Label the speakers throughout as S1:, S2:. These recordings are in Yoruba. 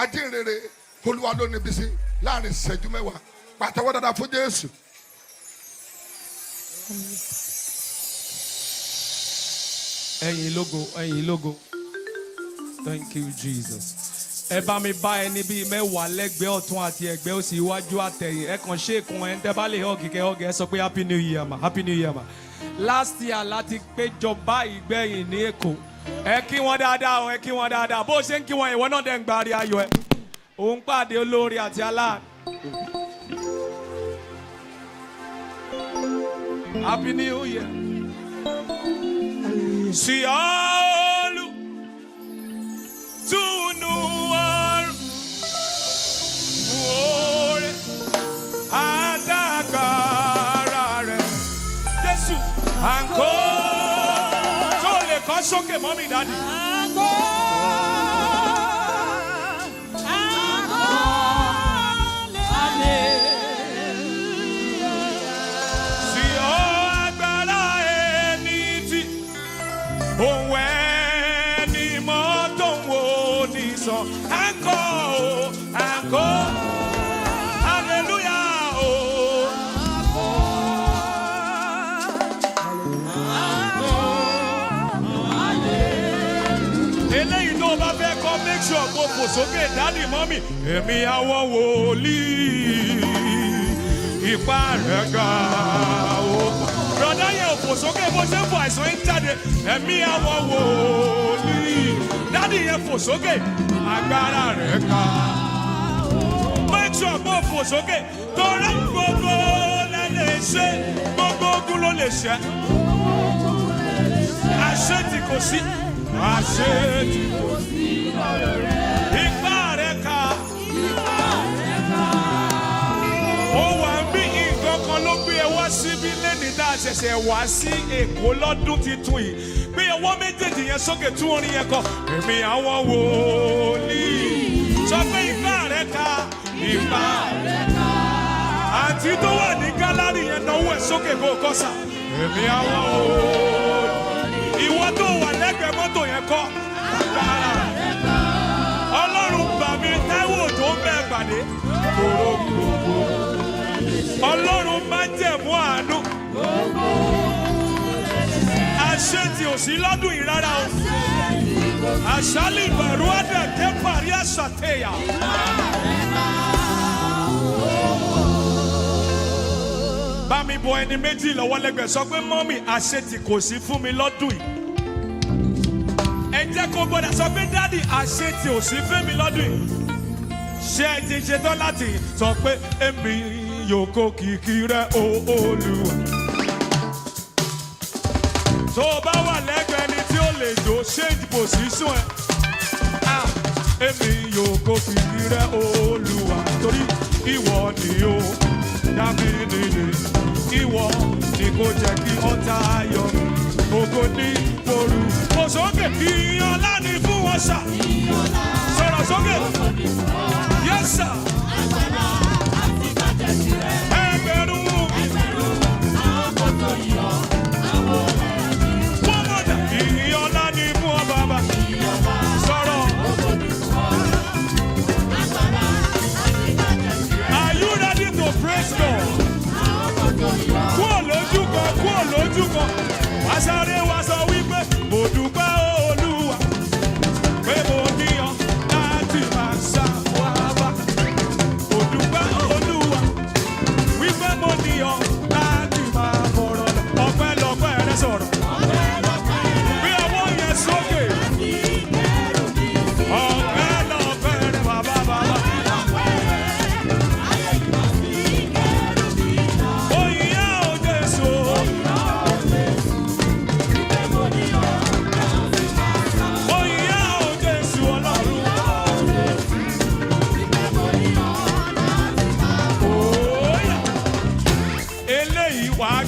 S1: Ajínrere Oluwalonibisi láàrin ìṣẹ́jú mẹ́wàá. Pàtẹ́wọ́ dáadáa fún Jésù.
S2: Ẹ̀yin lógo. Thank you, Jesus. Ẹ bá mi bá ẹni bíi mẹ́wàá lẹ́gbẹ̀ẹ́ ọ̀tún àti ẹ̀gbẹ́ òsì iwájú àtẹ̀yìn. Ẹ kàn ṣe ìkun ẹ̀ ń tẹ́ bá lè hug kẹ́ hug ẹ sọ pé Happy New Year ma, Happy New Year ma. Last year láti péjọ báyìí gbẹ̀yìn ní Èkó. Ẹ kí wọn dáadáa o, ẹ kí wọn dáadáa. Bó ṣe ń kí wọn ìwọ náà dẹ̀ ń gbárí ayọ̀ ẹ. Òun pàdé olórí àti aláàánú. Happy New Year. Sí olú túnú ọrùn oore adágbára rẹ̀ Jésù àǹkó tó lè kọ́ sókè mọ́ mi dáàdi. Òun ẹni mọ́tò ń wo ní sọ, àǹkó, hallelujah o. Eléyìí tó o bá fẹ́ kọ́ make sure kó fò sókè dádì mọ́mì. Èmi àwọn wòlíì, ipá rẹ̀ ga o. Brother yẹn ò fò sókè bó ṣe ń fò àìsàn ń jáde. Ẹ̀mí àwọn wòlíì. Dádì yẹn fò sókè. Agbára rẹ̀ ká. Make sure kó fò sókè. Torí gbogbo lẹ lè ṣe. Gbogbo ogun ló lè ṣe. Àṣetì kò sí. Àṣetì kò sí. Ipá rẹ̀ ká. Ó wà ń bí nǹkan kan ló gbé ẹ wá síbí lẹ́ni tá a ṣẹ̀ṣẹ̀ wá sí Èkó lọ́dún titun yìí. Gbé ọwọ́ méjèèjì yẹn sókè tún orin yẹn kọ. Èmi àwọn wòlíì. Sọ pé ipá rẹ̀ ká. Ipá rẹ̀ ká. Àǹtí tó wà ní gálárì yẹn náwó ẹ̀ sókè kó o kọ́ sà. Èmi àwọn wòlíì. Ìwọ tó wà lẹ́gbẹ̀ẹ́ mọ́tò yẹn kọ́. Agbára rẹ̀ ká. Ọlọ́run gbà mí Táíwò Òjó ń bẹ́ẹ̀ pàdé. Ọlọ́run máa jẹ̀mú àánú. Àṣetì ò sí lọ́dún yìí rárá o. Àṣálì ìbàrú àdà kẹ́pàrí àṣàtẹ̀yà. Bá mi bọ ẹni méjì lọ́wọ́ lẹ́gbẹ̀ẹ́ sọ pé mọ́mì àṣetì kò sí fún mi lọ́dún yìí. Ẹ jẹ́ kó gbọ́dọ̀ sọ pé dádì àṣetì ò sí fún mi lọ́dún yìí. Ṣé ẹ ti ṣetán láti sọ pé èmi yóò kó kìkì rẹ Olúwa. Tó o bá wà lẹ́gbẹ̀ẹ́ ni tí ó lè jó change position ẹ̀. Èmi yóò kó kìkì rẹ Olúwa. Torí ìwọ ni ó dá mi nílé. Ìwọ ni kò jẹ́ kí ọ̀tá yọ. Ògo ní òru. Kò sókè ìyàn láni fún wọn ṣá. Sọ̀rọ̀ sókè. Yes sir. Asáré wa sọ wípé mo dúpẹ́ Olúwa pé mo níyàn láti máa ṣàwábà. Mo dúpẹ́ Olúwa wípé mo níyàn láti máa bọ̀rọ̀ lọ. Ọpẹ́lọpẹ́ rẹ sọ̀rọ̀. Bí ọwọ́ yẹn sókè. Ọpẹ́lọpẹ́ rẹ bàbá bàbá. Oyè ó Jésù.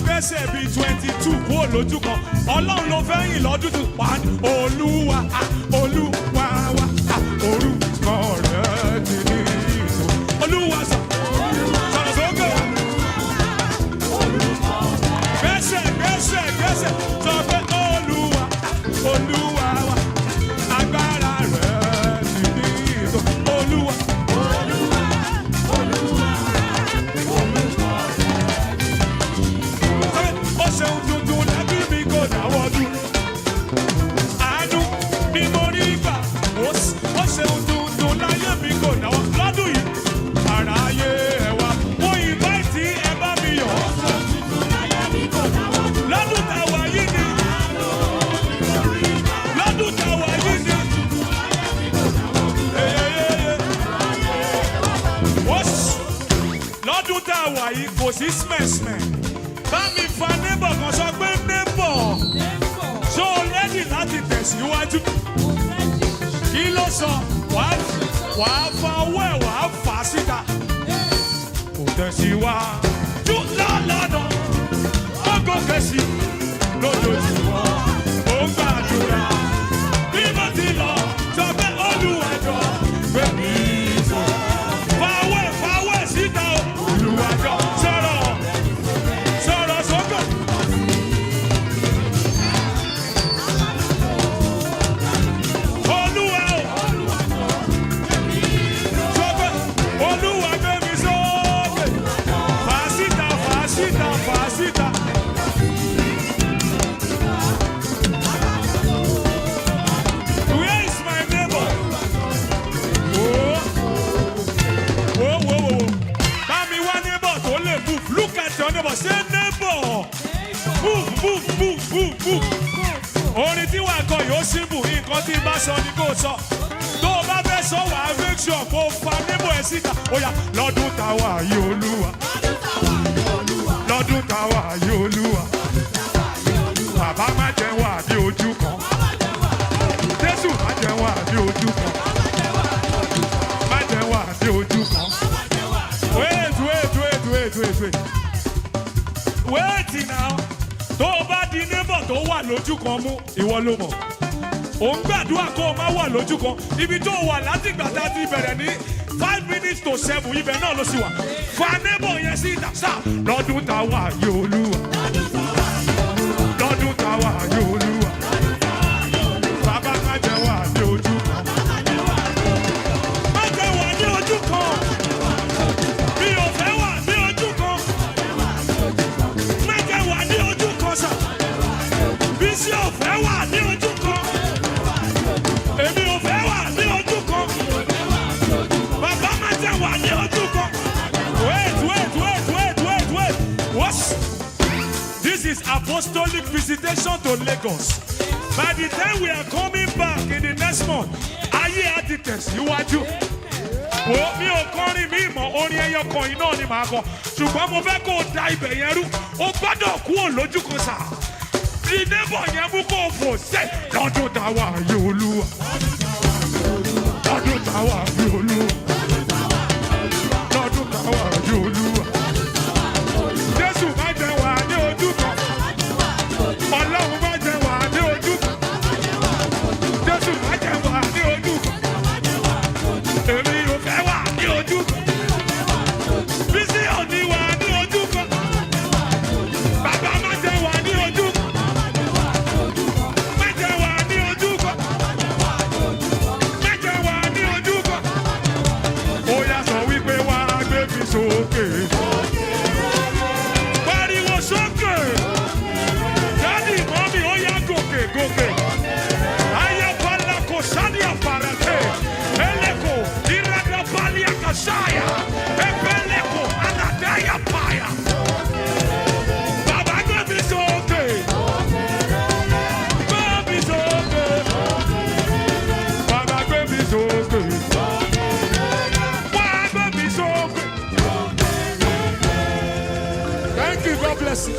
S2: Gbẹ́sẹ̀ bíi 22 kúrò lójú kan. Ọlọ́run ló fẹ́ yìn lọ́dún tó pa ní Olúwa Olúwa wa orúkọ rẹ̀ ti ní ìlú. Olúwa sọ̀rọ̀ sókè. Gbẹ́sẹ̀ sọ pé Olúwa Olúwa wa agbára rẹ̀ ti ní ìlú. Olúwa. lọ́dún tá a wà yìí kò sí smẹ̀smẹ̀. Bá mi fa neighbor kan sọ pé neighbor. Ṣé o ready láti tẹ̀síwájú? Kí ló sọ? Wàá fa owó ẹ̀ wàá fà á síta. Kò tẹ̀síwájú lọ́lọ́dọ̀. Ó gòkè sí lójoojúmọ́. Ó ń gbàdúrà. Bí mo ti lọ sọ pé Olúwàjọ gbé mi sọ. Fáwẹ̀ síta o. Olúwàjọ sọ̀rọ̀ sókè. Olúwa o. Sọ pé Olúwa gbé mi sókè. Fà síta. Where is my neighbor? Whoa. Bami wa neighbor tó lè move. Look at your neighbor. Say neighbor. Move. Orin tí wàá kọ yóò síbù nǹkan tí bá sọ ni kò sọ. Tó o bá fẹ́ sọ wàá make sure kó o fa neighbor ẹ̀ síta. Ó yá lọ́dún táwa yìí Olúwa. Lọ́dún táwa yìí Olúwa. Bàbá má jẹ́ wà ní ojú kan. Jésù má jẹ́ wà ní ojú kan. Má jẹ́ wà ní ojú kan. Wait now. Tó o bá di neighbor tó wà lójú kan mú, ìwọ ló mọ̀. Ò ń gbàdúrà kó o má wà lójú kan. Ibi tó wà láti ìgbà tá a ti bẹ̀rẹ̀ ní 5 minutes to 7 ibẹ̀ náà ló sì wà. Fa neighbor yẹn sí ìta sáà. Lọ́dún táwa yìí Olúwa. Lọ́dún táwa yìí Olúwa. Bàbá má jẹ́ wà ní ojú kan. Má jẹ́ wà ní ojú kan. Mi ò fẹ́ wà ní ojú kan. Má jẹ́ wà ní ojú kan sà. Bísí ò fẹ́ wà ní ojú kan. Èmi ò fẹ́ wà ní ojú kan. Bàbá má jẹ́ wà ní ojú kan. Wait. What? This is Apostolic Visitation to Lagos. By the time we are coming back in the next month, ayé á ti tẹ̀síwájú. Mi ò kọrin mi mọ̀ orin ẹyọ kan yìí náà ni màá kọ. Ṣùgbọ́n mo fẹ́ kó o da ibẹ̀ yẹn rú. O gbọ́dọ̀ kúrò lójú kan sà. Di neighbor yẹn mú kó o fò ṣe. Lọ́dún táwa yìí Olúwa. Lọ́dún táwa yìí Olúwa. Lọ́dún táwa yìí Olúwa. Jésù má jẹ́ wà ní ojú kan. Ọlọ́run má jẹ́ wà ní ojú kan. Jésù má jẹ́ wà ní ojú kan. Èmi ò fẹ́ wà ní ojú kan. Bísí ò ní wà ní ojú kan. Bàbá má jẹ́ wà ní ojú kan. Má jẹ́ wà ní ojú kan. Má jẹ́ wà ní ojú kan. Ó yá sọ wípé wà á gbé mi sókè. Pariwo sókè. Dádì mọ́mí ó yá gòkè. Ayé bala kò sani àpàràtẹ̀. Eleko ìrẹ́dẹ̀ bali àkàsáyà. Ebeleko anadaya paya. Bàbá gbé mi sókè. Gbé mi sókè. Bàbá gbé mi sókè. Wá gbé mi sókè. Thank you, God bless you.